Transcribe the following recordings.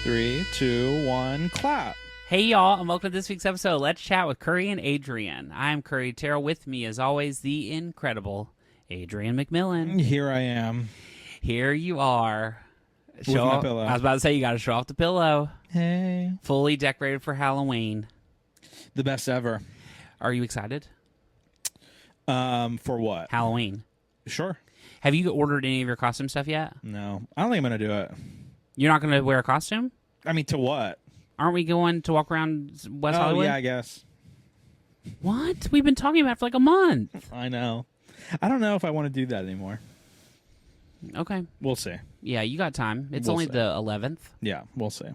3, 2, 1, clap. Hey, y'all, and welcome to this week's episode of Let's Chat with Curry and Adrian. I'm Curry Terrell. With me, as always, the incredible Adrian McMillan. Here I am. Here you are. With my pillow. I was about to say, you got to show off the pillow. Hey. Fully decorated for Halloween. The best ever. Are you excited? For what? Halloween. Sure. Have you ordered any of your costume stuff yet? No. I don't think I'm going to do it. You're not going to wear a costume? I mean, to what? Aren't we going to walk around West Hollywood? Yeah, I guess. What? We've been talking about it for like a month. I know. I don't know if I want to do that anymore. Okay. We'll see. Yeah, you got time. It's We'll only see. the 11th. Yeah, we'll see.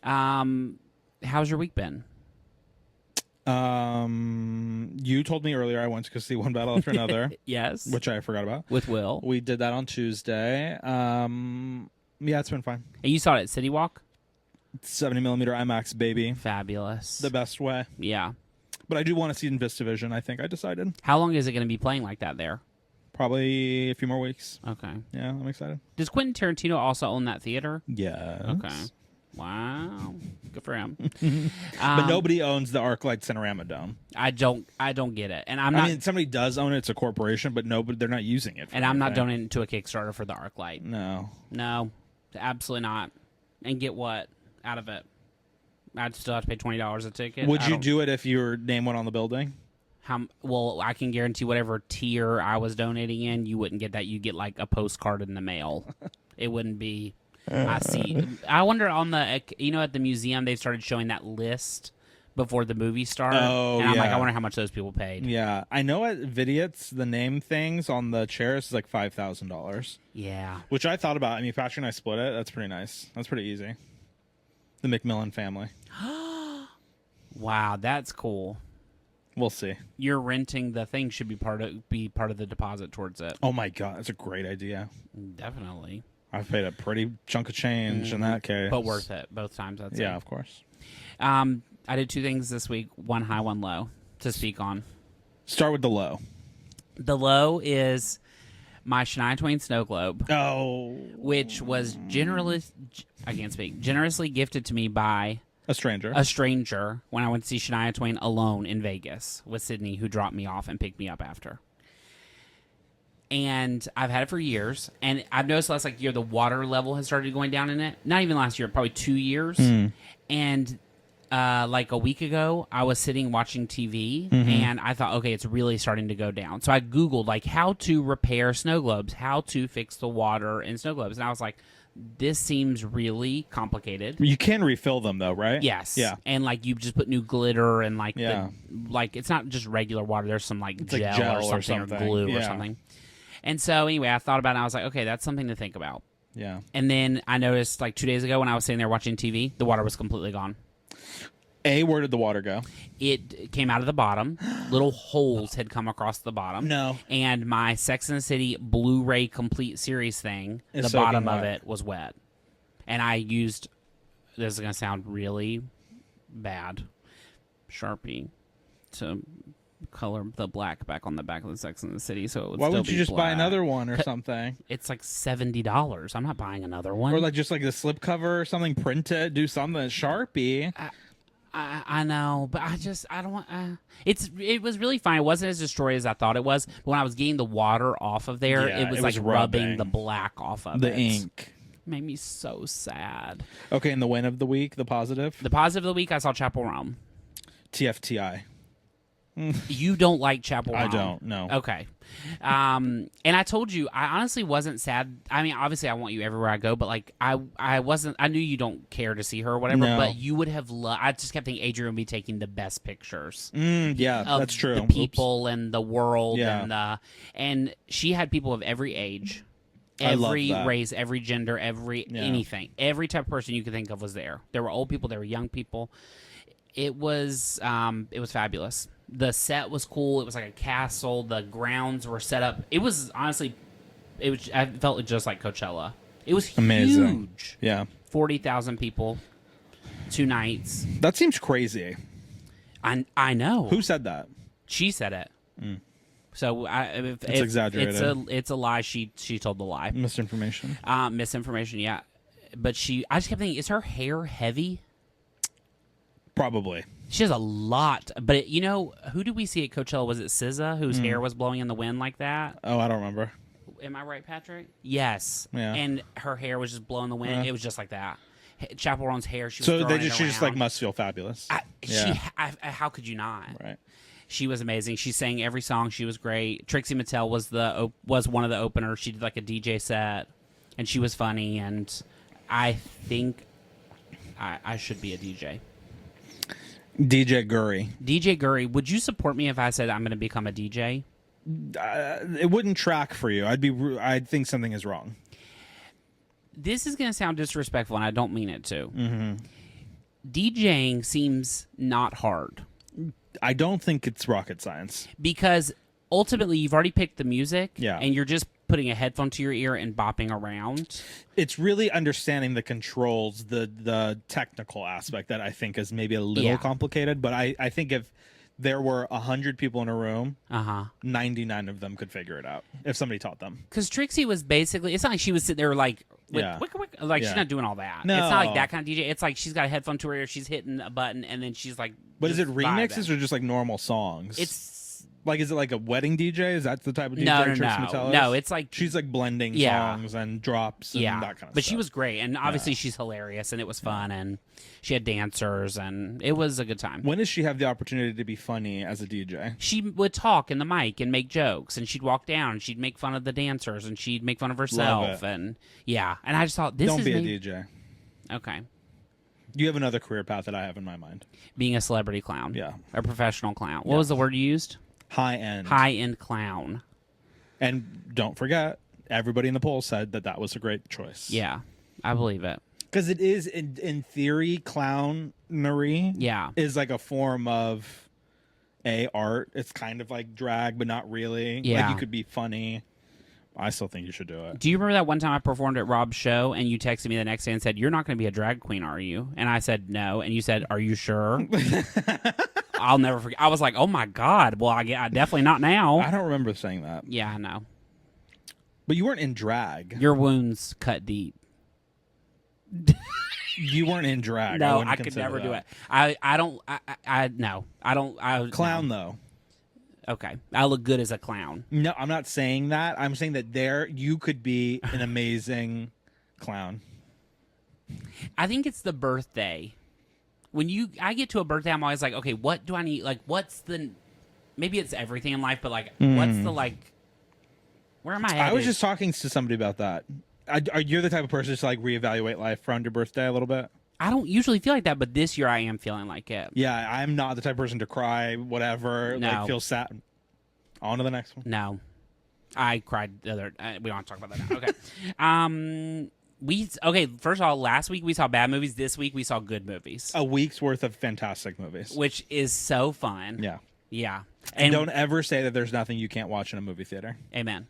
How's your week been? You told me earlier I went to go see One Battle After Another. Yes. Which I forgot about. With Will. We did that on Tuesday. Yeah, it's been fine. And you saw it at City Walk? 70mm IMAX, baby. Fabulous. The best way. Yeah. But I do want to see it in VistaVision, I think I decided. How long is it going to be playing like that there? Probably a few more weeks. Okay. Yeah, I'm excited. Does Quentin Tarantino also own that theater? Yes. Okay. Wow. Good for him. But nobody owns the ArcLight Cinerama Dome. I don't get it. And I mean, somebody does own it. It's a corporation, but nobody, they're not using it. And I'm not donating to a Kickstarter for the ArcLight. No. No. Absolutely not. And get what out of it? I'd still have to pay $20 a ticket. Would you do it if your name went on the building? Well, I can guarantee whatever tier I was donating in, you wouldn't get that. You get like a postcard in the mail. It wouldn't be. I see. I wonder on the at the museum they've started showing that list before the movie started. Oh, and I'm like, yeah. I wonder how much those people paid. Yeah, I know at Vidiot's the name things on the chairs is like $5,000. Yeah. Which I thought about. I mean, Patrick and I split it. That's pretty nice. That's pretty easy. The McMillan family. Wow, that's cool. We'll see. You're renting the thing should be part of the deposit towards it. Oh my god, that's a great idea. Definitely. I've paid a pretty chunk of change in that case. But worth it both times. I'd say. Yeah, of course. I did two things this week, one high, one low, to speak on. Start with the low. The low is my Shania Twain snow globe. Oh. Which was generously gifted to me by A stranger. a stranger when I went to see Shania Twain alone in Vegas with Sydney, who dropped me off and picked me up after. And I've had it for years, and I've noticed last year the water level has started going down in it. Not even last year, probably 2 years. And like a week ago, I was sitting watching TV, and I thought, okay, it's really starting to go down. So I Googled how to repair snow globes, how to fix the water in snow globes, and I was like, this seems really complicated. You can refill them though, right? Yes. Yeah. And you just put new glitter and Yeah. it's not just regular water. There's some gel, gel or or something or something. glue or Yeah. something. And so anyway, I thought about it and I was like, okay, that's something to think about. Yeah. And then I noticed 2 days ago when I was sitting there watching TV, the water was completely gone. Where did the water go? It came out of the bottom. Little holes had come across the bottom. No. And my Sex and the City Blu-ray complete series thing, It's the soaking bottom of wet. it was wet. And I used, this is going to sound really bad, Sharpie to color the black back on the back of the Sex and the City, so it would Why still wouldn't be you just buy black. another one or something? It's $70. I'm not buying another one. Or just the slip cover or something, print it, do something. Sharpie. I know, but I don't want. It was really fine. It wasn't as destroyed as I thought it was. But when I was getting the water off of there, Yeah, it was it was rubbing rubbing. the black off of The it. ink. Made me so sad. Okay, and the win of the week, the positive? The positive of the week, I saw Chapel Realm. TFTI. You don't like Chapel Realm. I don't, no. Okay. And I told you, I honestly wasn't sad. I mean, obviously, I want you everywhere I go, but I wasn't. I knew you don't care to see her or whatever, No. but you would have loved. I just kept thinking Adrian would be taking the best pictures. Yeah, Of that's true. The people and the world, Yeah. and she had people of every age, I love every that. race, every gender, anything, every type of person you could think of was there. There were old people, there were young people. It was fabulous. The set was cool. It was like a castle. The grounds were set up. It was honestly, I felt just like Coachella. It was Amazing. huge. Yeah. 40,000 people, 2 nights. That seems crazy. I know. Who said that? She said it. So It's exaggerated. It's a lie. She told the lie. Misinformation. Misinformation. Yeah. but I just kept thinking, is her hair heavy? Probably. She has a lot, but who did we see at Coachella? Was it SZA, whose hair was blowing in the wind like that? Oh, I don't remember. Am I right, Patrick? Yes. Yeah. And her hair was just blowing the wind. It was just like that. Chappell Roan's hair. She was So throwing she just like must feel fabulous. How could you not? Right. She was amazing. She sang every song. She was great. Trixie Mattel was one of the openers. She did like a DJ set, and she was funny. And I think I should be a DJ. DJ Gurry. DJ Gurry, would you support me if I said I'm going to become a DJ? It wouldn't track for you. I'd think something is wrong. This is going to sound disrespectful, and I don't mean it to. Mm-hmm. DJing seems not hard. I don't think it's rocket science. Because ultimately, you've already picked the music, Yeah. and you're just putting a headphone to your ear and bopping around. It's really understanding the controls, the technical aspect that I think is maybe a little complicated. But I think if there were 100 people in a room, 99 of them could figure it out if somebody taught them. Because Trixie was basically, it's not like she was sitting there like, she's not doing all that. No. It's not like that kind of DJ. It's like she's got a headphone to her ear, she's hitting a button, and then she's like, But is it remixes vibing. or just like normal songs? It's like, is it like a wedding DJ? Is that the type of DJ Trixie Mattel is? No, it's like she's like blending songs and drops and that kind of stuff. But she was great, and obviously she's hilarious, and it was fun, and she had dancers, and it was a good time. When does she have the opportunity to be funny as a DJ? She would talk in the mic and make jokes, and she'd walk down, and she'd make fun of the dancers, and she'd make fun of herself, and and I just thought, Don't be a DJ. Okay. You have another career path that I have in my mind. Being a celebrity clown. Yeah. A professional clown. What was the word you used? High-end. High-end clown. And don't forget, everybody in the poll said that was a great choice. Yeah, I believe it. Because it is, in theory, clownery is like a form of art. It's kind of like drag, but not really. Yeah. Like, you could be funny. I still think you should do it. Do you remember that one time I performed at Rob's show, and you texted me the next day and said, "You're not going to be a drag queen, are you?" And I said, "No." And you said, "Are you sure?" I'll never forget. I was like, "Oh my God!" Well, I definitely not now. I don't remember saying that. Yeah, I know. But you weren't in drag. Your wounds cut deep. You weren't in drag. No, I could never do it. I don't. No, I don't. Clown no. though. Okay, I look good as a clown. No, I'm not saying that. I'm saying that you could be an amazing clown. I think it's the birthday. When I get to a birthday, I'm always like, okay, what do I need? Like, maybe it's everything in life, but like, what's the where am I at? I was just talking to somebody about that. You're the type of person to like reevaluate life around your birthday a little bit? I don't usually feel like that, but this year I am feeling like it. Yeah, I'm not the type of person to cry, whatever, like feel sad. On to the next one. No. I cried the other... we don't have to talk about that now. Okay. First of all, last week we saw bad movies. This week we saw good movies. A week's worth of fantastic movies. Which is so fun. Yeah. Yeah. And don't ever say that there's nothing you can't watch in a movie theater. Amen.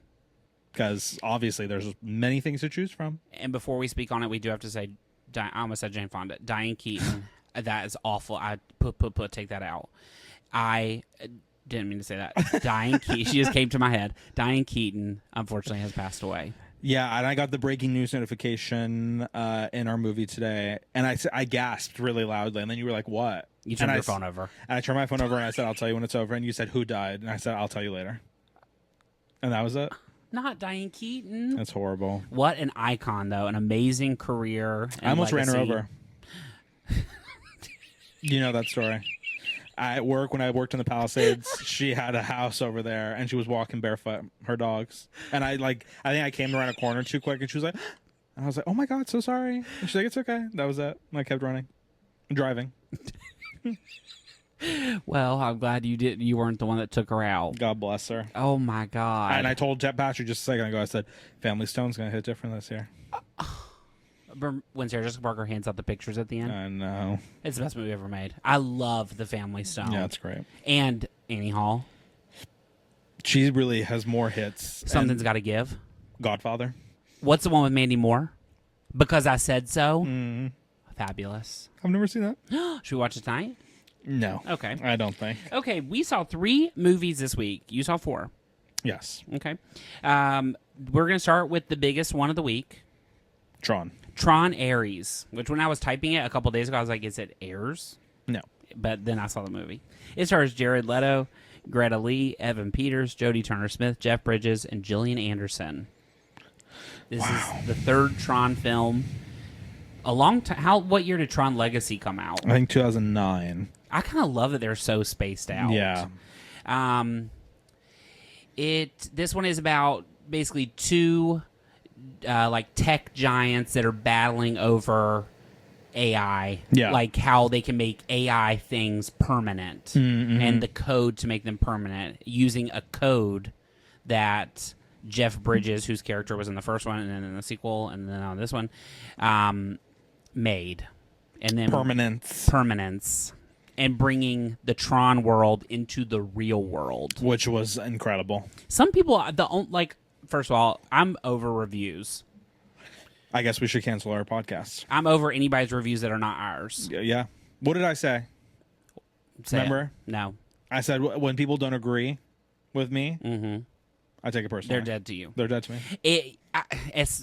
Because obviously there's many things to choose from. And before we speak on it, we do have to say... I almost said Jane Fonda. Diane Keaton. That is awful. I take that out. I didn't mean to say that. Diane Keaton. She just came to my head. Diane Keaton, unfortunately, has passed away. Yeah, and I got the breaking news notification in our movie today, and I gasped really loudly, and then you were like, "What?" You turned your phone over. And I turned my phone over, and I said, "I'll tell you when it's over." And you said, "Who died?" And I said, "I'll tell you later." And that was it. Not Diane Keaton. That's horrible. What an icon, though. An amazing career. I almost ran her over. You know that story. At work, when I worked in the Palisades, she had a house over there, and she was walking barefoot, her dogs. And I think I came around a corner too quick, and she was like, and I was like, "Oh my God, so sorry." And she's like, "It's okay." That was it. And I kept running, driving. Well, I'm glad you weren't the one that took her out. God bless her. Oh my God. And I told Jet Patrick just a second ago, I said, Family Stone's going to hit different this year. When Sarah Jessica Parker hands out the pictures at the end. I know. It's the best movie ever made. I love The Family Stone. Yeah, it's great. And Annie Hall. She really has more hits. Something's Got to Give. Godfather. What's the one with Mandy Moore? Because I Said So. Fabulous. I've never seen that. Should we watch it tonight? No. Okay. I don't think. Okay, we saw 3 movies this week. You saw 4. Yes. Okay. We're going to start with the biggest one of the week. Tron. Tron Ares, which when I was typing it a couple days ago, I was like, is it Airs? No. But then I saw the movie. It stars Jared Leto, Greta Lee, Evan Peters, Jodie Turner-Smith, Jeff Bridges, and Gillian Anderson. This is the third Tron film. A long time. What year did Tron Legacy come out? I think 2009. I kind of love that they're so spaced out. Yeah. This one is about basically two like tech giants that are battling over AI. Yeah. Like how they can make AI things permanent and the code to make them permanent using a code that Jeff Bridges, whose character was in the first one and then in the sequel and then on this one, made. And then permanence. And bringing the Tron world into the real world, which was incredible. Some people first of all, I'm over reviews. I guess we should cancel our podcast. I'm over anybody's reviews that are not ours. Yeah. What did I say? Remember? No. I said when people don't agree with me, I take it personally. They're dead to you. They're dead to me.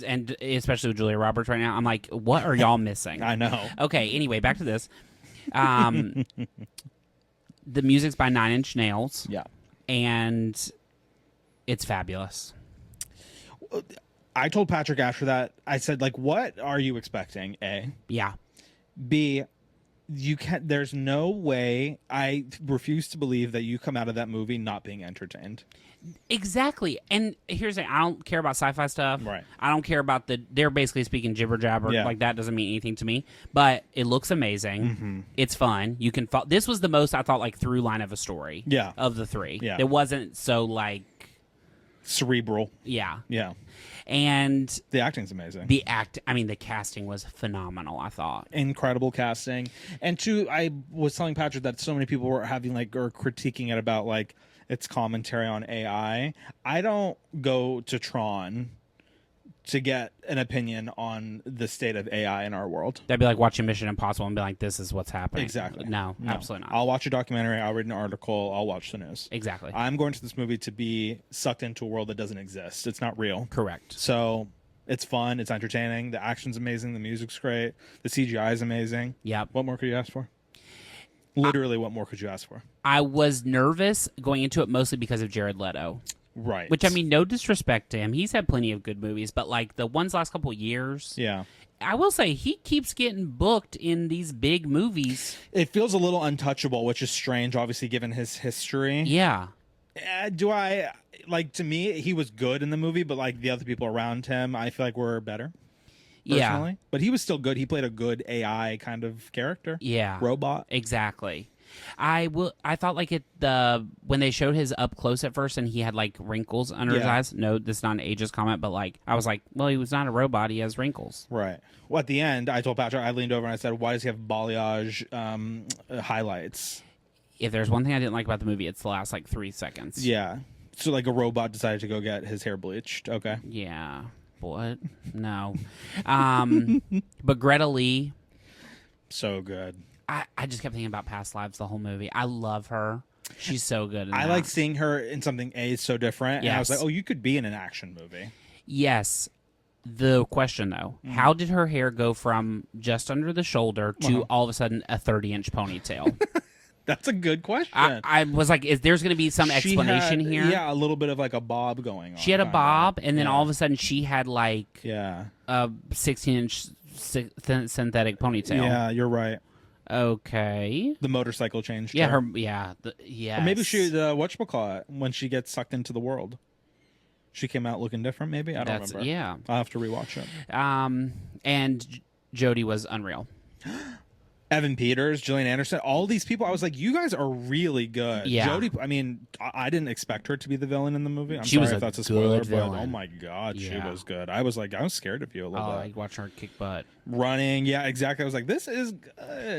And especially with Julia Roberts right now, I'm like, what are y'all missing? I know. Okay, anyway, back to this. The music's by 9 Inch Nails. Yeah. And it's fabulous. I told Patrick after that, I said, like, what are you expecting? A. Yeah. B. There's no way. I refuse to believe that you come out of that movie not being entertained. Exactly. And here's the thing. I don't care about sci-fi stuff. Right. I don't care about they're basically speaking jibber jabber. Yeah. Like that doesn't mean anything to me. But it looks amazing. It's fun. You can this was the most I thought like through line of a story. Yeah. Of the three. Yeah. It wasn't so like cerebral. Yeah. Yeah. And the acting's amazing. The casting was phenomenal, I thought. Incredible casting. And two, I was telling Patrick that so many people were having like or critiquing it about like its commentary on AI. I don't go to Tron to get an opinion on the state of AI in our world. That'd be like watching Mission Impossible and be like, this is what's happening. Exactly. No, absolutely not. I'll watch a documentary, I'll read an article, I'll watch the news. Exactly. I'm going to this movie to be sucked into a world that doesn't exist. It's not real. Correct. So it's fun, it's entertaining, the action's amazing, the music's great, the CGI is amazing. Yep. What more could you ask for? Literally, what more could you ask for? I was nervous going into it mostly because of Jared Leto. Right. Which, I mean, no disrespect to him. He's had plenty of good movies, but, like, the ones last couple of years... Yeah. I will say, he keeps getting booked in these big movies. It feels a little untouchable, which is strange, obviously, given his history. Yeah. To me, he was good in the movie, but, like, the other people around him, I feel like were better. Personally. Yeah. But he was still good. He played a good AI kind of character. Yeah. Robot. Exactly. I thought like when they showed his up close at first and he had like wrinkles under his eyes. No, this is not an ageist comment, but like I was like, well, he was not a robot. He has wrinkles. Right. Well, at the end, I told Patrick, I leaned over and I said, why does he have balayage highlights? If there's one thing I didn't like about the movie, it's the last like 3 seconds. Yeah. So like a robot decided to go get his hair bleached. Okay. Yeah. What? No. But Greta Lee. So good. I just kept thinking about past lives the whole movie. I love her. She's so good. I like seeing her in something so different. Yes. And I was like, oh, you could be in an action movie. Yes. The question, though, how did her hair go from just under the shoulder to all of a sudden a 30-inch ponytail? That's a good question. I was like, there's going to be some explanation here? Yeah, a little bit of like a bob going on. She had a bob, and then all of a sudden she had like a 16-inch synthetic ponytail. Yeah, you're right. Okay. The motorcycle changed. Yeah, her. Yes. Or maybe whatchamacallit, when she gets sucked into the world. She came out looking different, maybe? I don't remember. Yeah. I'll have to rewatch it. And Jodie was unreal. Evan Peters, Gillian Anderson, all these people, I was like, you guys are really good. Yeah. Jodie, I mean, I didn't expect her to be the villain in the movie. I'm she sorry was if that's a spoiler, villain. but oh my God, yeah. she was good. I was scared of you a little bit. I like watching her kick butt. Running, yeah, exactly. I was like, this is,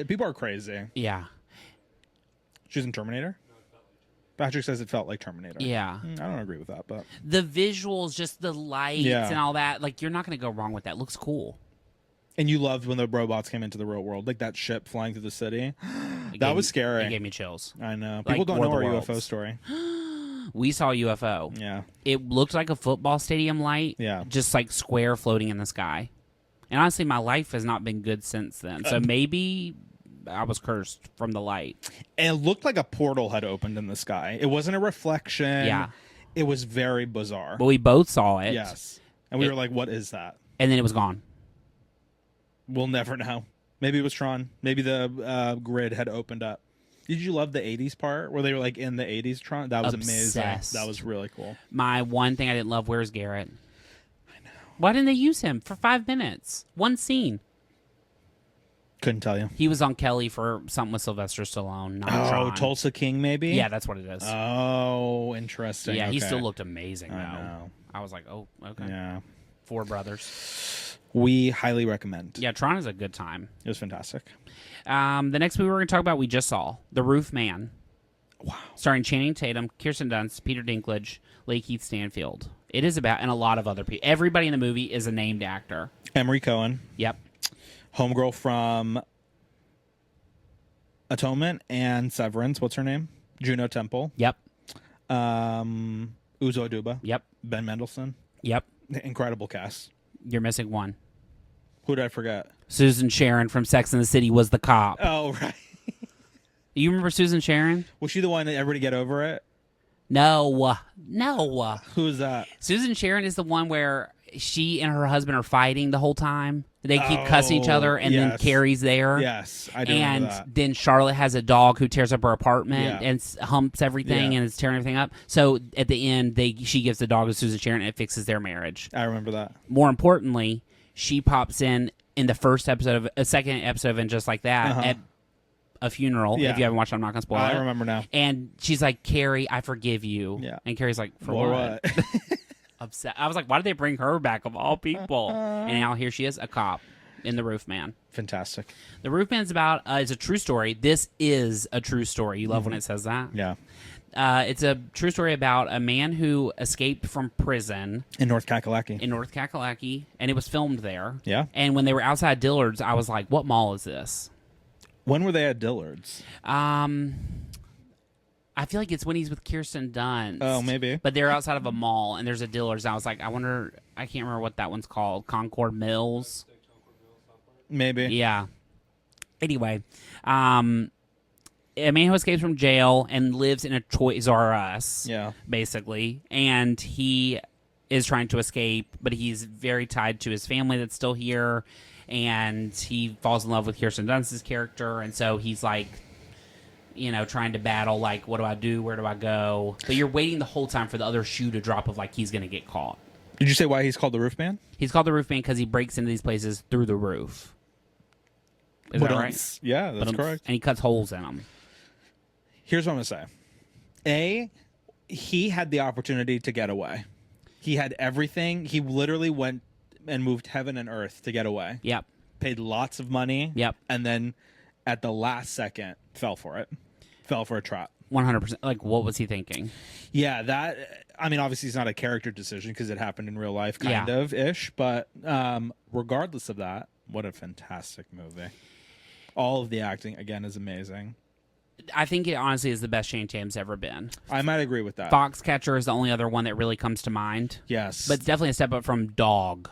people are crazy. Yeah. She's in Terminator? Patrick says it felt like Terminator. Yeah. I don't agree with that, but. The visuals, just the lights and all that, like, you're not going to go wrong with that. It looks cool. And you loved when the robots came into the real world, like that ship flying through the city. That was scary. It gave me chills. I know. People don't know our UFO story. We saw a UFO. Yeah. It looked like a football stadium light. Yeah. Just like square floating in the sky. And honestly, my life has not been good since then. So maybe I was cursed from the light. And it looked like a portal had opened in the sky. It wasn't a reflection. Yeah. It was very bizarre. But we both saw it. Yes. And we were like, what is that? And then it was gone. We'll never know. Maybe it was Tron. Maybe the grid had opened up. Did you love the 80s part where they were like in the 80s Tron? That was Obsessed. amazing. That was really cool. My one thing I didn't love, where's Garrett? I know. Why didn't they use him for 5 minutes? One scene. Couldn't tell you. He was on Kelly for something with Sylvester Stallone, not Oh, Tron. Tulsa King, maybe? Yeah, that's what it is. Oh, interesting. Yeah, he Okay. still looked amazing, though. I know. I was like, oh, okay. Yeah. Four brothers. We highly recommend. Yeah, Tron is a good time. It was fantastic. The next movie we're going to talk about, we just saw, The Roofman. Wow. Starring Channing Tatum, Kirsten Dunst, Peter Dinklage, Lakeith Stanfield. It is about, and a lot of other people. Everybody in the movie is a named actor. Emery Cohen. Yep. Homegirl from Atonement and Severance. What's her name? Juno Temple. Yep. Uzo Aduba. Yep. Ben Mendelsohn. Yep. Incredible cast. You're missing one. Who did I forget? Susan Sharon from Sex and the City was the cop. Oh, right. You remember Susan Sharon? Was she the one that everybody get over it? No. Who's that? Susan Sharon is the one where she and her husband are fighting the whole time. They keep cussing each other, and then yes. Carrie's there. Yes, I do remember that. And then Charlotte has a dog who tears up her apartment Yeah. and humps everything Yeah. and is tearing everything up. So at the end, she gives the dog to Susan Sharon, and it fixes their marriage. I remember that. More importantly, she pops in the first episode of a second episode of And Just Like That at a funeral. Yeah. If you haven't watched it, I'm not going to spoil it. I remember now. And she's like, Carrie, I forgive you. Yeah. And Carrie's like, for Or what? Upset. I was like, why did they bring her back of all people? And now here she is, a cop in The Roofman. Fantastic. The Roofman's about, it's a true story. This is a true story. You love when it says that? Yeah. It's a true story about a man who escaped from prison In North Kakalaki. in North Kakalaki, and it was filmed there. Yeah. And when they were outside Dillard's, I was like, what mall is this? When were they at Dillard's? I feel like it's when he's with Kirsten Dunst. Oh, maybe. But they're outside of a mall, and there's a Dillard's. And I was like, I wonder, I can't remember what that one's called. Concord Mills? Maybe. Yeah. Anyway, a man who escapes from jail and lives in a Toys R Us, Yeah. basically, and he is trying to escape, but he's very tied to his family that's still here, and he falls in love with Kirsten Dunst's character, and so he's like, you know, trying to battle, like, what do I do? Where do I go? But you're waiting the whole time for the other shoe to drop of, like, he's going to get caught. Did you say why he's called the Roofman? He's called the Roofman because he breaks into these places through the roof. Is that right? Yeah, that's correct. And he cuts holes in them. Here's what I'm going to say. He had the opportunity to get away. He had everything. He literally went and moved heaven and earth to get away. Yep. Paid lots of money. Yep. And then at the last second, fell for it. Fell for a trap. 100%. Like, what was he thinking? Yeah, I mean, obviously it's not a character decision because it happened in real life, kind of ish. But regardless of that, what a fantastic movie. All of the acting, again, is amazing. I think it honestly is the best Channing Tatum's ever been. I might agree with that. Foxcatcher is the only other one that really comes to mind. Yes. But it's definitely a step up from Dog.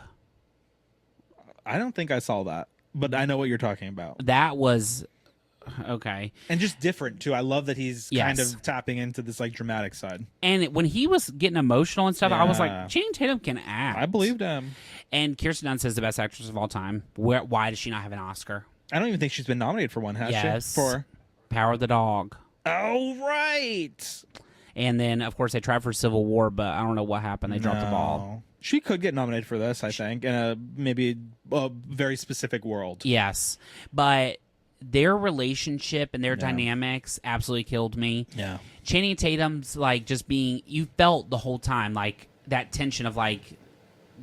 I don't think I saw that, but I know what you're talking about. That was... Okay. And just different, too. I love that he's kind Yes. of tapping into this, like, dramatic side. And when he was getting emotional and stuff, I was Yeah. like, Channing Tatum can act. I believed him. And Kirsten Dunst is the best actress of all time. Why does she not have an Oscar? I don't even think she's been nominated for one, has Yes. she? For Power of the Dog. Oh, right. And then, of course, they tried for Civil War, but I don't know what happened. They dropped the ball. No. She could get nominated for this, I think, in a maybe a very specific world. Yes. But their relationship and their dynamics absolutely killed me. Yeah. Channing Tatum's, like, just being... You felt the whole time, like, that tension of, like,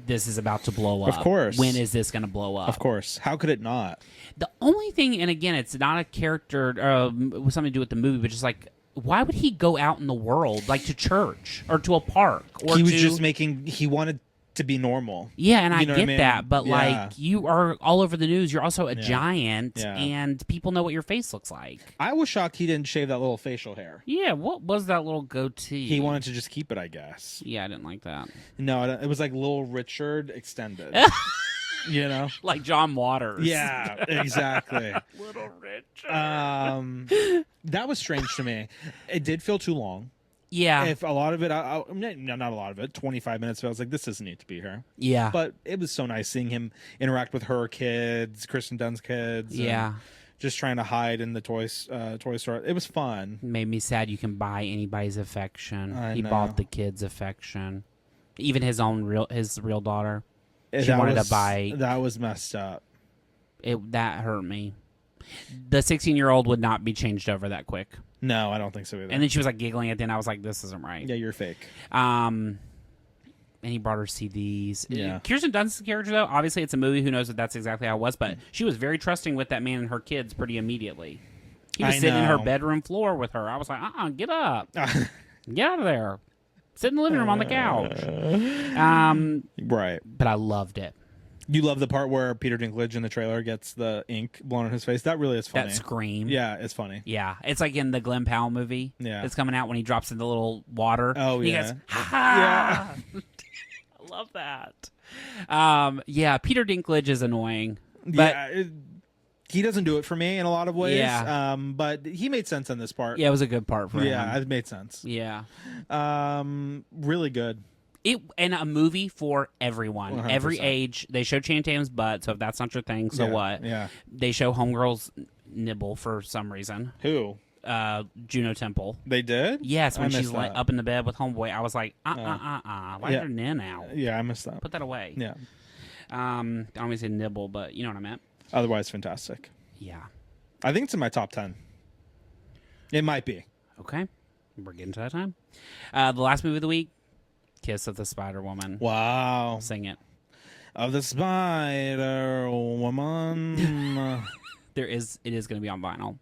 this is about to blow up. Of course. When is this going to blow up? Of course. How could it not? The only thing, and again, it's not a character with something to do with the movie, but just like, why would he go out in the world, like to church or to a park? Or He was to, just he wanted to be normal. Yeah, and I You know what get I mean? that, but Yeah. like, you are all over the news. You're also a giant, Yeah. and people know what your face looks like. I was shocked he didn't shave that little facial hair. Yeah, what was that little goatee? He wanted to just keep it, I guess. Yeah, I didn't like that. No, it was like Little Richard extended. You know? Like John Waters. Yeah, exactly. Little Richard. That was strange to me. It did feel too long. Yeah. If a lot of it, no, not a lot of it, 25 minutes, I was like, this doesn't need to be here. Yeah. But it was so nice seeing him interact with her kids, Kristen Dunn's kids. Yeah. Just trying to hide in the toy store. It was fun. Made me sad you can buy anybody's affection. I He know. bought the kid's affection. Even his real daughter. She That wanted was- to buy. That was messed up. That hurt me. The 16-year-old would not be changed over that quick. No, I don't think so either. And then she was like giggling at the end. I was like, this isn't right. Yeah, you're fake. And he brought her CDs. Yeah. Kirsten Dunst's character, though, obviously it's a movie. Who knows if that's exactly how it was, but she was very trusting with that man and her kids pretty immediately. He was I sitting in her know. bedroom floor with her. I was like, get up. Get out of there. Sit in the living room on the couch. Right. But I loved it. You love the part where Peter Dinklage in the trailer gets the ink blown on his face. That really is funny. That scream. Yeah, it's funny. Yeah. It's like in the Glenn Powell movie. Yeah. It's coming out when he drops in the little water. Oh, He yeah. goes, ha ha. Yeah. I love that. Yeah, Peter Dinklage is annoying. But Yeah, he doesn't do it for me in a lot of ways. Yeah. But he made sense in this part. yeah, it was a good part for Yeah, him. it made sense. Yeah. Really good. And a movie for everyone, 100%. every age. They show Channing Tatum's butt, so if that's not your thing, so Yeah, what? yeah. They show Homegirl's nibble for some reason. Who? Juno Temple. They did? Yes, when I she's missed like that. up in the bed with Homeboy, I was like, Why Yeah. is her nin out? Yeah, I missed that. Put that away. Yeah. I don't want to say nibble, but you know what I meant. Otherwise, fantastic. Yeah. I think it's in my top 10. It might be. Okay. We're getting to that time. The last movie of the week, Kiss of the Spider Woman. Wow. Sing it. Of the Spider Woman. It is going to be on vinyl.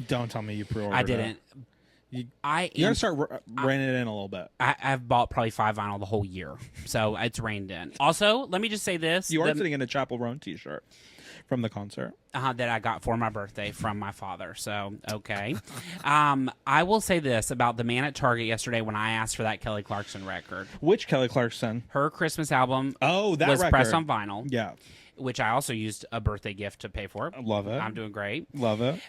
Don't tell me you pre-ordered I didn't. You I gotta start reining it in a little bit. I've bought probably 5 vinyl the whole year, so it's reined in. Also, let me just say this: You are sitting in a Chapel Roan t-shirt from the concert. that I got for my birthday from my father. So okay, I will say this about the man at Target yesterday when I asked for that Kelly Clarkson record. Which Kelly Clarkson? Her Christmas album Oh, that was record. pressed on vinyl, Yeah. which I also used a birthday gift to pay for. Love it. I'm doing great. Love it.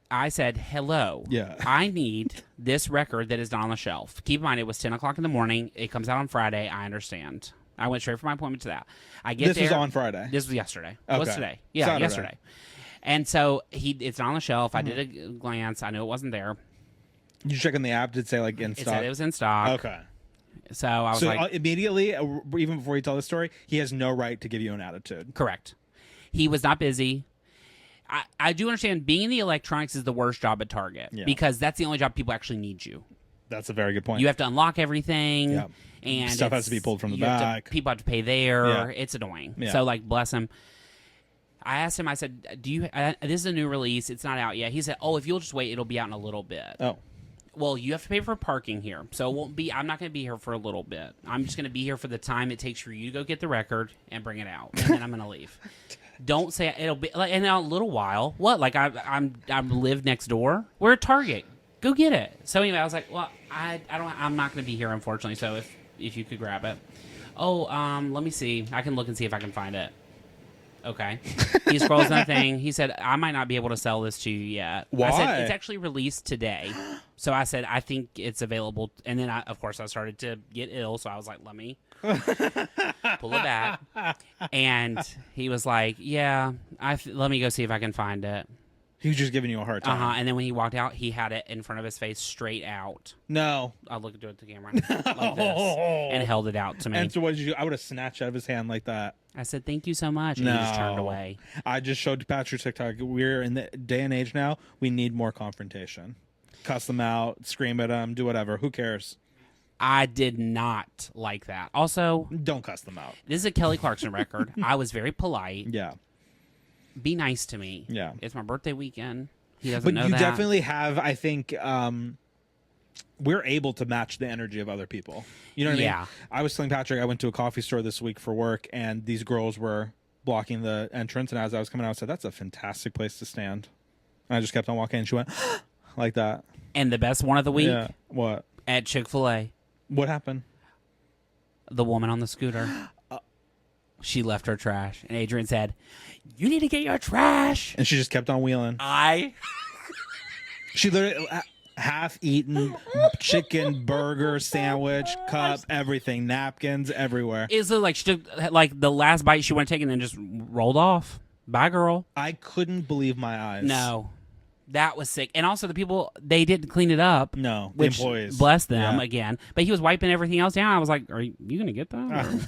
I said, hello. Yeah. I need this record that is not on the shelf. Keep in mind, it was 10 o'clock in the morning. It comes out on Friday. I understand. I went straight from my appointment to that. I get This there. was on Friday. This was yesterday. What's Okay. today? Yeah, Saturday. yesterday. And so it's not on the shelf. I did a glance. I knew it wasn't there. Did you check in the app? Did it say like in It stock? said it was in stock. Okay. So I was So like, immediately, even before you tell the story, he has no right to give you an attitude. correct. He was not busy. I do understand being in the electronics is the worst job at Target because that's the only job people actually need you. That's a very good point. You have to unlock everything. Yeah. And Stuff has to be pulled from the you have to- back. people have to pay there. Yeah. It's annoying. Yeah. So, like, bless him. I asked him, I said, "Do you? This is a new release. It's not out yet." He said, "Oh, if you'll just wait, it'll be out in a little bit." Oh. Well, you have to pay for parking here, so it won't be. I'm not going to be here for a little bit. I'm just going to be here for the time it takes for you to go get the record and bring it out, and then I'm going to leave. Don't say it'll be like in a little while. What? Like I live next door. We're at Target. Go get it. So anyway, I was like, well, I'm not going to be here unfortunately. So if you could grab it. Oh, let me see. I can look and see if I can find it. Okay. He scrolls on the thing. He said, I might not be able to sell this to you yet. Why? I said, it's actually released today. So I said, I think it's available. And then, of course, I started to get ill. So I was like, let me pull it back. And he was like, yeah, let me go see if I can find it. He was just giving you a hard time. And then when he walked out, he had it in front of his face straight out. No. I looked at the camera like this and held it out to me. And so what did you do? I would have snatched out of his hand like that. I said, thank you so much. And he just turned away. I just showed Patrick TikTok. We're in the day and age now. We need more confrontation. Cuss them out, scream at them, do whatever. Who cares? I did not like that. Also, Don't cuss them out. this is a Kelly Clarkson record. I was very polite. Yeah. Be nice to me. Yeah. It's my birthday weekend. He doesn't But know you that. definitely have, I think, we're able to match the energy of other people. You know what I mean? Yeah. I was telling Patrick I went to a coffee store this week for work, and these girls were blocking the entrance. And as I was coming out, I said, that's a fantastic place to stand. And I just kept on walking, and she went, like that. And the best one of the week Yeah. What? at Chick-fil-A. What happened? The woman on the scooter. She left her trash, and Adrian said, "You need to get your trash." And she just kept on wheeling. She literally half-eaten chicken, burger, sandwich, cup, everything, napkins everywhere. Is it like she took like the last bite she wanted to take and then just rolled off? Bye, girl. I couldn't believe my eyes. No. That was sick. And also the people, they didn't clean it up. No, the which, employees. Bless them again. But he was wiping everything else down. I was like, are you going to get that? Or you're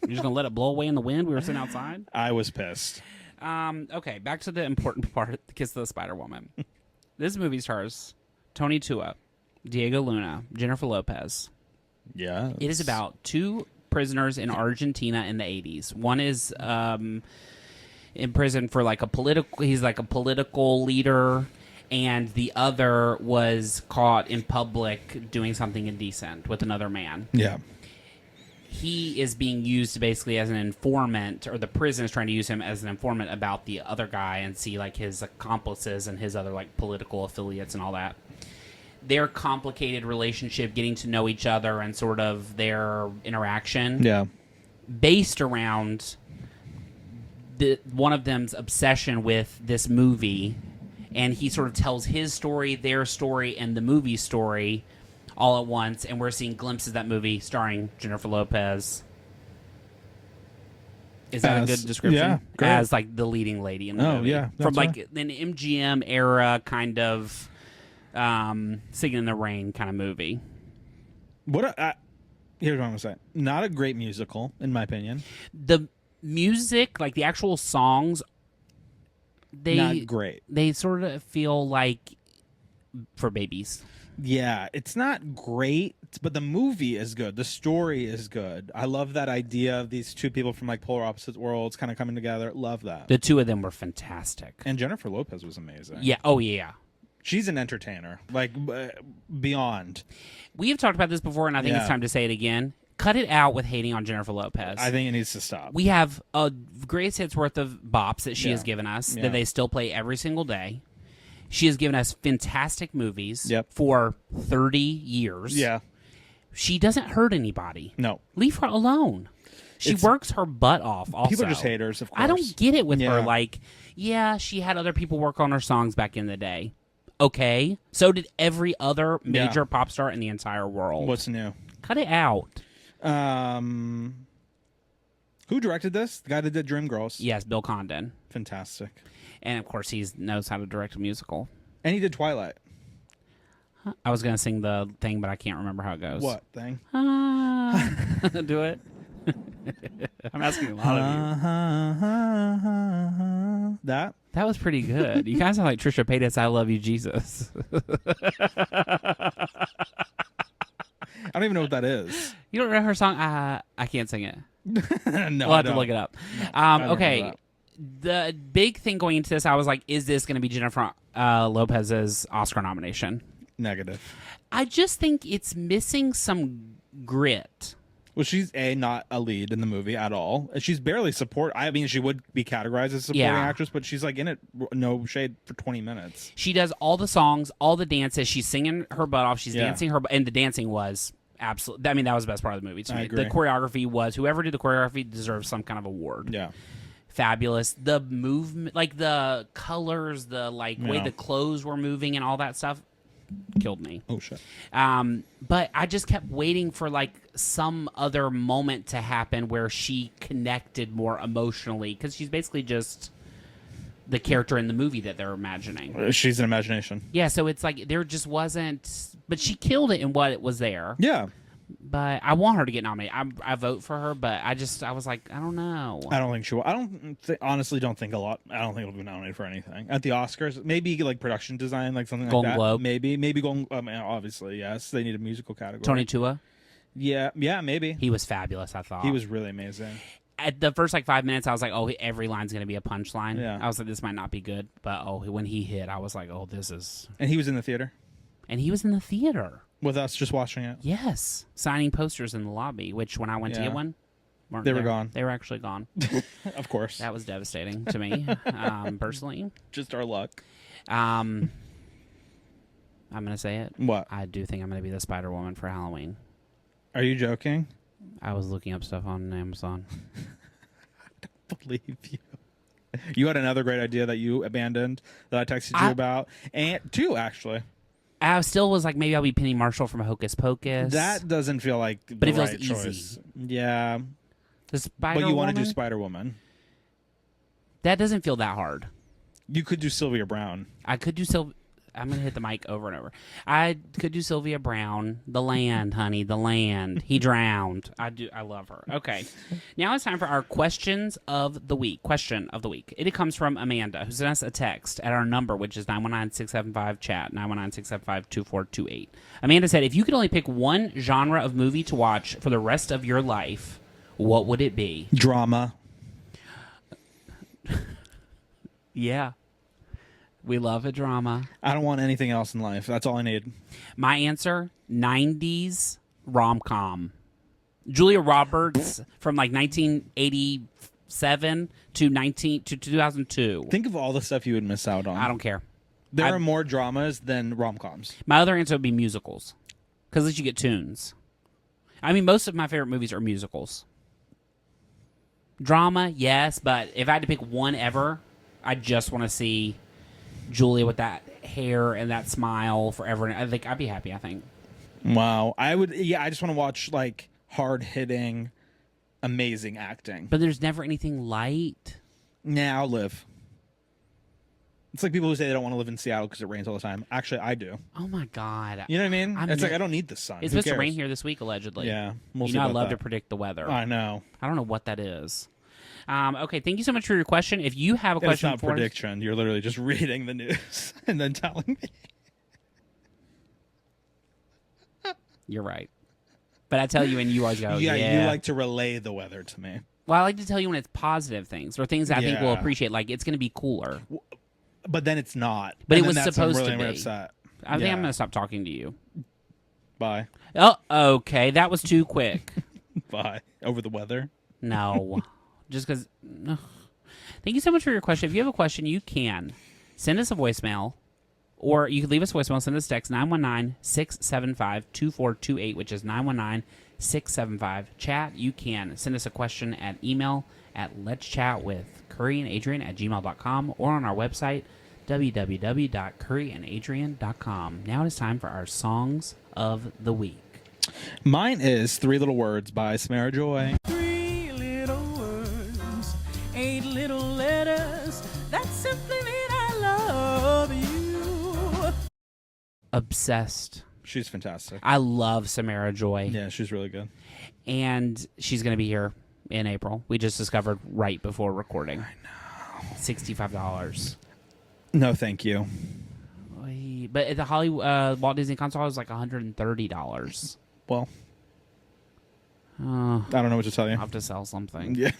just going to let it blow away in the wind? We were sitting outside. I was pissed. Okay, back to the important part, the Kiss of the Spider-Woman. This movie stars Tony Tua, Diego Luna, Jennifer Lopez. Yeah. It is about two prisoners in Argentina in the 80s. One is in prison for like he's like a political leader, and the other was caught in public doing something indecent with another man. Yeah. He is being used basically as an informant, or the prison is trying to use him as an informant about the other guy and see like his accomplices and his other like political affiliates and all that. Their complicated relationship, getting to know each other and sort of their interaction. Yeah. Based around one of them's obsession with this movie, and he sort of tells his story, their story, and the movie story all at once, and we're seeing glimpses of that movie starring Jennifer Lopez. Is that a good description? Yeah, great. As like the leading lady in the movie. Yeah, from like right. an MGM era kind of Singing in the Rain kind of movie. Here's what I'm gonna say. Not a great musical, in my opinion. The music, like the actual songs, not great. They sort of feel like for babies. Yeah, it's not great, but the movie is good. The story is good. I love that idea of these two people from like polar opposite worlds kind of coming together. Love that. The two of them were fantastic. And Jennifer Lopez was amazing. Yeah. Oh, yeah. She's an entertainer, like beyond. We have talked about this before, and I think it's time to say it again. Cut it out with hating on Jennifer Lopez. I think it needs to stop. We have a greatest hits worth of bops that she has given us that they still play every single day. She has given us fantastic movies for 30 years. Yeah. She doesn't hurt anybody. No. Leave her alone. She works her butt off also. People are just haters, of course. I don't get it with her. Like, yeah, she had other people work on her songs back in the day. Okay. So did every other major pop star in the entire world. What's new? Cut it out. Who directed this? The guy that did Dreamgirls. Yes, Bill Condon. Fantastic. And, of course, he knows how to direct a musical. And he did Twilight. I was going to sing the thing, but I can't remember how it goes. What thing? Do it. I'm asking a lot of you. That was pretty good. You guys are like Trisha Paytas, I Love You, Jesus. I don't even know what that is. You don't know her song? I can't sing it. No, we'll have to look it up. Okay. The big thing going into this, I was like, is this going to be Jennifer Lopez's Oscar nomination? Negative. I just think it's missing some grit. Well, she's not a lead in the movie at all. She's barely support. I mean, she would be categorized as a supporting actress, but she's like in it, no shade, for 20 minutes. She does all the songs, all the dances. She's singing her butt off. She's dancing and the dancing was absolutely. I mean, that was the best part of the movie to me. Agree. The choreography was, whoever did the choreography deserves some kind of award. Yeah. Fabulous. The movement, like the colors, the way the clothes were moving and all that stuff, killed me. Oh shit. But I just kept waiting for like some other moment to happen where she connected more emotionally, because she's basically just the character in the movie that they're imagining. She's an imagination. Yeah, so it's like there just wasn't, but she killed it in what it was there. Yeah. But I want her to get nominated. I vote for her, but I was like, I don't know. I don't think she will. Honestly don't think a lot. I don't think it'll be nominated for anything at the Oscars. Maybe like production design, like something Golden like that. Globe. Maybe Golden. I mean, obviously, yes. They need a musical category. Tony Tua. Yeah, maybe. He was fabulous. I thought He was really amazing. At the first 5 minutes, I was like, oh, every line's gonna be a punchline. Yeah. I was like, this might not be good, but when he hit, I was like, oh, this is. And he was in the theater. And he was in the theater. With us just watching it? Yes. Signing posters in the lobby, which when I went to get one, they were gone. They were actually gone. Of course. That was devastating to me, personally. Just our luck. I'm going to say it. What? I do think I'm going to be the Spider-Woman for Halloween. Are you joking? I was looking up stuff on Amazon. Believe you. You had another great idea that you abandoned that I texted you about, and two actually. I still was like, maybe I'll be Penny Marshall from Hocus Pocus. That doesn't feel like but it feels right easy. choice. Yeah, The Spider but you want Woman? to do Spider Woman. That doesn't feel that hard. You could do Sylvia Brown. I could do I'm gonna hit the mic over and over. I could do Sylvia Brown. The land, honey, the land. He drowned. I love her. Okay, now it's time for our questions of the week. Question of the week. It comes from Amanda, who sent us a text at our number, which is 919-675-CHAT, 919-675-2428. Amanda said, if you could only pick one genre of movie to watch for the rest of your life, what would it be? Drama. Yeah. We love a drama. I don't want anything else in life. That's all I need. My answer, 90s rom-com. Julia Roberts from like 1987 to 2002. Think of all the stuff you would miss out on. I don't care. There are more dramas than rom-coms. My other answer would be musicals. Because at least you get tunes. I mean, most of my favorite movies are musicals. Drama, yes, but if I had to pick one ever, I just want to see Julia with that hair and that smile forever. I think I'd be happy, I think. Wow. I would, yeah, I just want to watch like hard-hitting, amazing acting. But there's never anything light. Nah, I'll live. It's like people who say they don't want to live in Seattle because it rains all the time. Actually, I do. Oh my God. You know what I mean? It's like I don't need the sun. It's Who supposed to rain cares? here this week, allegedly. Yeah. We'll You see know I about love that. to predict the weather. I know. I don't know what that is. Okay, thank you so much for your question. If you have a It's question not for us, prediction. You're literally just reading the news and then telling me. you're right. But I tell you, and you always go, Yeah, yeah. you like to relay the weather to me. Well, I like to tell you when it's positive things or things that I think we'll Yeah. appreciate. Like it's going to be cooler. But then it's not. But And it was then that's when I'm supposed to really be. upset. I think Yeah. I'm going to stop talking to you. Bye. Oh, okay. That was too quick. Bye. Over the weather. No. Just because. Thank you so much for your question. If you have a question, you can send us a voicemail. Or you can leave us a voicemail, send us a text, 919-675-2428, which is 919-675-CHAT. You can send us a question at email at letschatwithcurryandadrian@gmail.com or on our website, www.curryandadrian.com. Now it is time for our Songs of the Week. Mine is Three Little Words by Samara Joy. 3 little words, 8 little letters, that simply mean I love you. Obsessed. She's fantastic. I love Samara Joy. Yeah, she's really good. And she's going to be here in April. We just discovered right before recording. I know. $65. No, thank you. But at the Walt Disney Concert Hall, it was like $130. Well, I don't know what to tell you. I'll have to sell something. Yeah.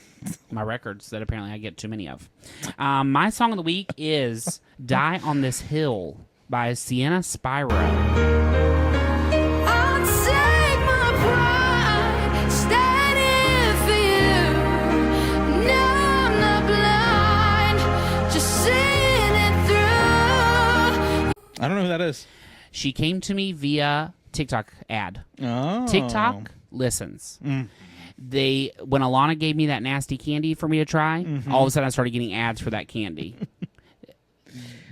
My records that apparently I get too many of. My song of the week is Die on This Hill by Sienna Spyro. I'll take my pride, standing for you. No, I'm not blind, just seeing it through. I don't know who that is. She came to me via TikTok ad. Oh. TikTok listens. When Alana gave me that nasty candy for me to try, all of a sudden I started getting ads for that candy.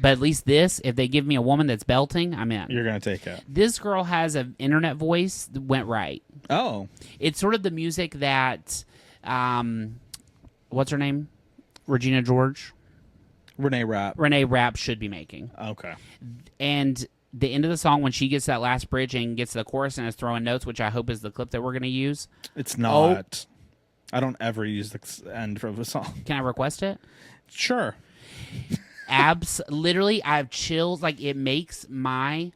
But at least this, if they give me a woman that's belting, I'm in. You're going to take it. This girl has an internet voice that went right. Oh. It's sort of the music that, what's her name? Regina George? Renee Rapp. Renee Rapp should be making. Okay. And the end of the song, when she gets that last bridge and gets to the chorus and is throwing notes, which I hope is the clip that we're going to use. It's not. I don't ever use the end of a song. Can I request it? Sure. Literally, I have chills. Like, it makes my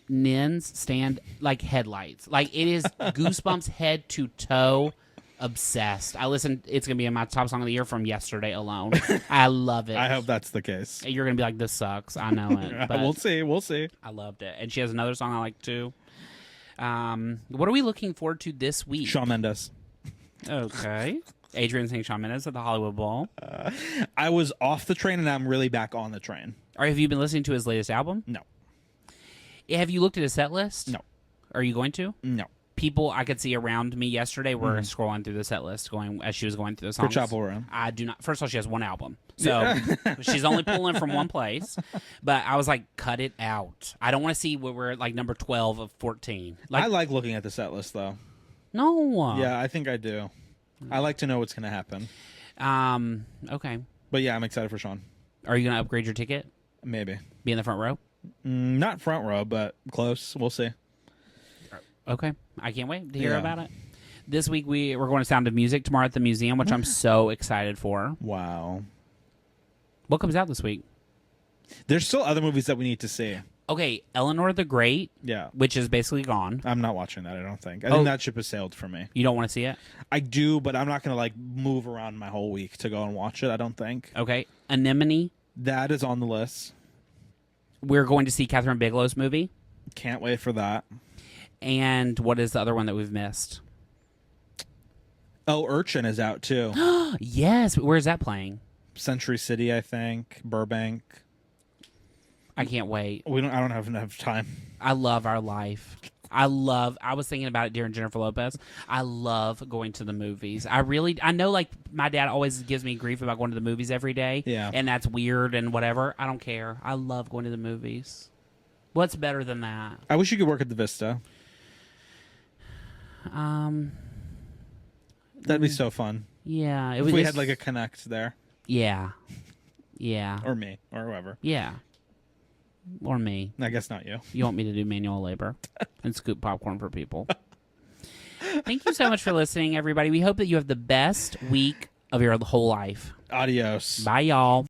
nins stand like headlights. Like, it is goosebumps head to toe. Obsessed. I listened. It's gonna be in my top song of the year from yesterday alone. I love it. I hope that's the case. You're gonna be like, this sucks. I know it. But We'll see. We'll see. I loved it. And she has another song I like too. What are we looking forward to this week? Shawn Mendes. Okay. Adrian saying Shawn Mendes at the Hollywood Bowl. I was off the train and I'm really back on the train. Or have you been listening to his latest album? No. Have you looked at his set list? No. Are you going to? No. people I could see around me yesterday were scrolling through the set list going as she was going through the songs. For Chapel Room. I do not. First of all, she has one album, so she's only pulling from one place. But I was like, cut it out. I don't want to see where we're at, like number 12 of 14. Like, I like looking at the set list though. no. Yeah, I think I do. I like to know what's going to happen. Okay. But yeah, I'm excited for Sean. Are you gonna upgrade your ticket? Maybe. Be in the front row? Not front row, but close. We'll see. Okay. I can't wait to hear Yeah. about it. This week we're going to Sound of Music tomorrow at the museum, which I'm so excited for. Wow. What comes out this week? There's still other movies that we need to see. Okay, Eleanor the Great, Yeah. which is basically gone. I'm not watching that, I don't think. I think that ship has sailed for me. You don't want to see it? I do, but I'm not going to like move around my whole week to go and watch it, I don't think. Okay. Anemone. That is on the list. We're going to see Catherine Bigelow's movie. Can't wait for that. And what is the other one that we've missed? Oh, Urchin is out too. Yes. Where's that playing? Century City, I think. Burbank. I can't wait. I don't have enough time. I love our life. I was thinking about it during Jennifer Lopez. I love going to the movies. I know like my dad always gives me grief about going to the movies every day. Yeah. And that's weird and whatever. I don't care. I love going to the movies. What's better than that? I wish you could work at the Vista. That'd be so fun. Yeah. If we had like a connect there. Yeah. Yeah. Or me. Or whoever. Yeah. Or me. I guess not you. You want me to do manual labor and scoop popcorn for people. Thank you so much for listening, everybody. We hope that you have the best week of your whole life. Adios. Bye, y'all.